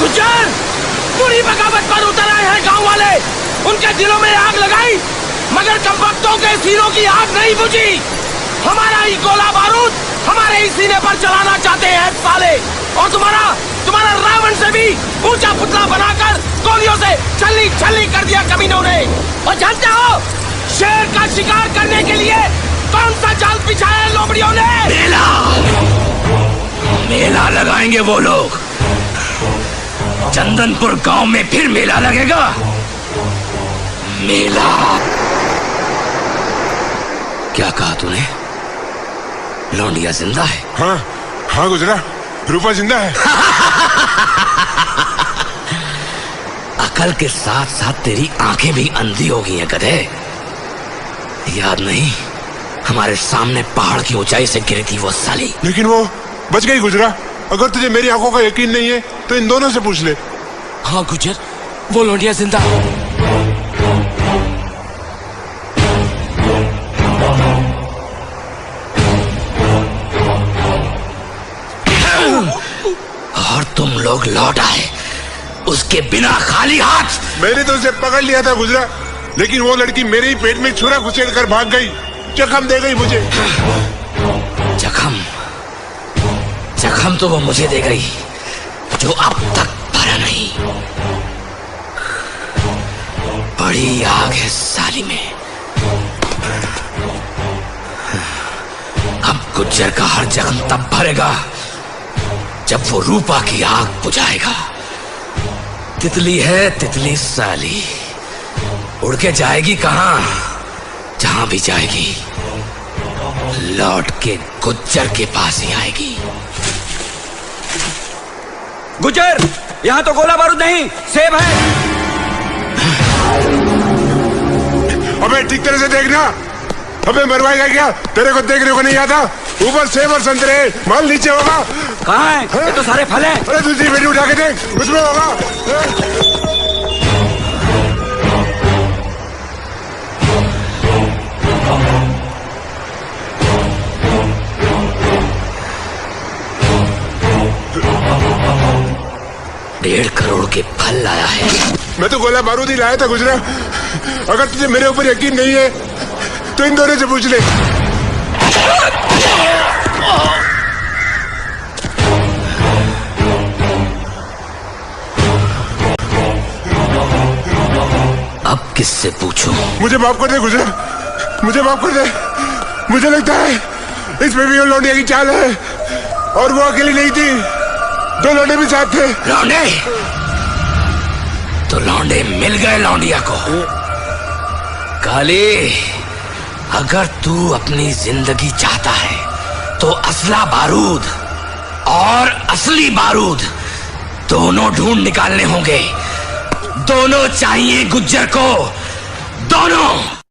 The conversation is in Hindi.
गुज्जर पूरी बगावत पर उतर आए हैं गांव वाले। उनके दिलों में आग लगाई मगर कमबख्तों के सीनों की आग नहीं बुझी। हमारा ही गोला बारूद हमारे ही सीने पर चलाना चाहते हैं साले। और तुम्हारा रावण से भी ऊंचा पुतला बनाकर गोलियों से छल्ली छल्ली कर दिया कमीनों ने। और जानते हो शेर का शिकार करने के लिए कौन सा जाल बिछाया है लोमड़ियों ने? मेला लगाएंगे वो लोग। चंदनपुर गांव में फिर मेला लगेगा। मेला। क्या कहा तूने? लौंडिया जिंदा है? हाँ हाँ गुजरा, रूपा जिंदा है। अकल के साथ साथ तेरी आंखें भी अंधी हो गई हैं गधे। याद नहीं हमारे सामने पहाड़ की ऊंचाई से गिरी थी वो साली। लेकिन वो बच गई गुजरा। अगर तुझे मेरी आंखों का यकीन नहीं है तो इन दोनों से पूछ ले। हाँ गुज्जर, वो लौंडिया जिंदा है। और तुम लोग लौट आए उसके बिना खाली हाथ। मैंने तो उसे पकड़ लिया था गुजरा, लेकिन वो लड़की मेरे ही पेट में छुरा घुसेड़ कर भाग गई। जख्म दे गई मुझे। जख्म तो वो मुझे दे गई जो अब तक भरा नहीं। बड़ी आग है साली में। अब गुज्जर का हर जख्म तब भरेगा जब वो रूपा की आग बुझाएगा। तितली है तितली साली, उड़ के जाएगी कहां? जहां भी जाएगी लौट के गुज्जर के पास ही आएगी। गुज्जर, यहाँ तो गोला बारूद नहीं, सेब है। अबे ठीक तरह से देखना। अबे मरवाएगा क्या? तेरे को देखने को नहीं आता? ऊपर सेब और संतरे, माल नीचे होगा। कहाँ है? ये तो सारे फल हैं। अरे दूसरी पेटी उठा के देख, उसमें होगा। डेढ़ करोड़ के फल लाया है। मैं तो गोला बारूद ही लाया था गुजरा। अगर तुझे मेरे ऊपर यकीन नहीं है तो इन दोनों से पूछ ले। अब किससे पूछूं? मुझे माफ कर दे गुजरा, मुझे माफ कर दे। मुझे लगता है इसमें भी वो लौंडिया की चाल है। और वो अकेली नहीं थी, दो लौंडे भी साथ थे। लौंडे? तो लौंडे मिल गए लौंडिया को। काली, अगर तू अपनी जिंदगी चाहता है तो असला बारूद और असली बारूद दोनों ढूंढ निकालने होंगे। दोनों चाहिए गुज्जर को, दोनों।